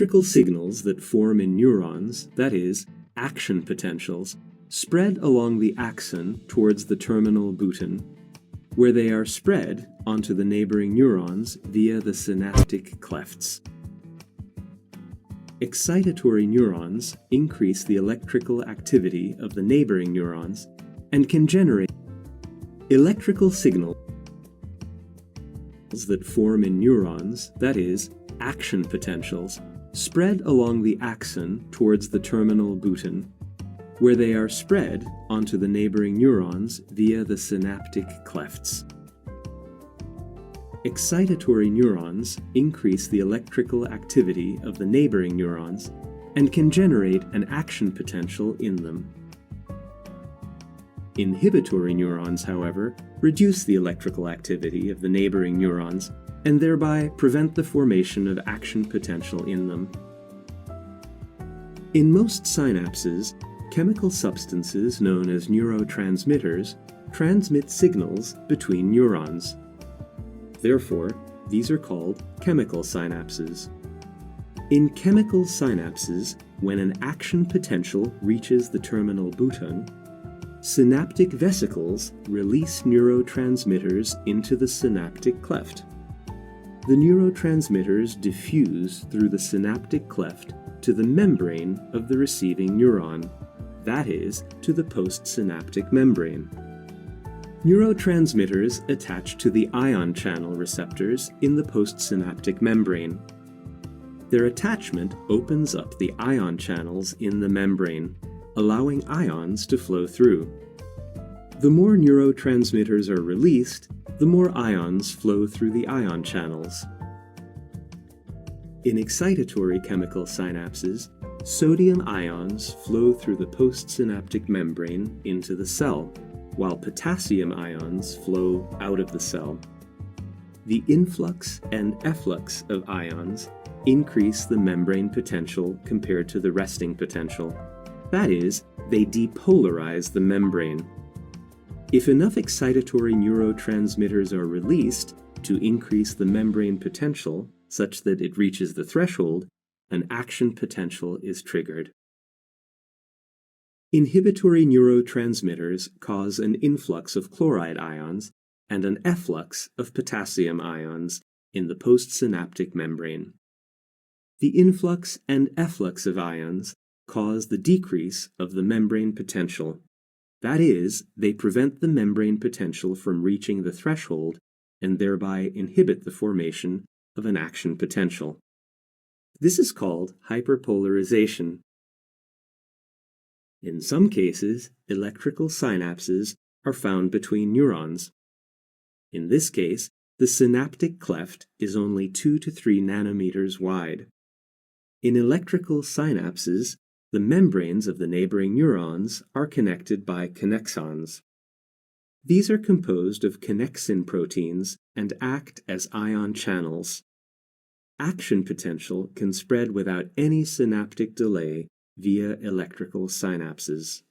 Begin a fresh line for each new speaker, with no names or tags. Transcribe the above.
Electrical signals that form in neurons, that is, action potentials, spread along the axon towards the terminal button, where they are spread onto the neighboring neurons via the synaptic clefts. Excitatory neurons increase the electrical activity of the neighboring neurons and can generate electrical signals that form in neurons, that is, action potentials, spread along the axon towards the terminal button, where they are spread onto the neighboring neurons via the synaptic clefts. Excitatory neurons increase the electrical activity of the neighboring neurons and can generate an action potential in them. Inhibitory neurons, however, reduce the electrical activity of the neighboring neurons and thereby prevent the formation of action potential in them. In most synapses, chemical substances known as neurotransmitters transmit signals between neurons. Therefore, these are called chemical synapses. In chemical synapses, when an action potential reaches the terminal button, synaptic vesicles release neurotransmitters into the synaptic cleft. The neurotransmitters diffuse through the synaptic cleft to the membrane of the receiving neuron, that is, to the postsynaptic membrane. Neurotransmitters attach to the ion channel receptors in the postsynaptic membrane. Their attachment opens up the ion channels in the membrane, allowing ions to flow through. The more neurotransmitters are released, the more ions flow through the ion channels. In excitatory chemical synapses, sodium ions flow through the postsynaptic membrane into the cell, while potassium ions flow out of the cell. The influx and efflux of ions increase the membrane potential compared to the resting potential. That is, they depolarize the membrane. If enough excitatory neurotransmitters are released to increase the membrane potential such that it reaches the threshold, an action potential is triggered. Inhibitory neurotransmitters cause an influx of chloride ions and an efflux of potassium ions in the postsynaptic membrane. The influx and efflux of ions cause the decrease of the membrane potential. That is, they prevent the membrane potential from reaching the threshold and thereby inhibit the formation of an action potential. This is called hyperpolarization. In some cases, electrical synapses are found between neurons. In this case, the synaptic cleft is only 2 to 3 nanometers wide. In electrical synapses, the membranes of the neighboring neurons are connected by connexons. These are composed of connexin proteins and act as ion channels. Action potential can spread without any synaptic delay via electrical synapses.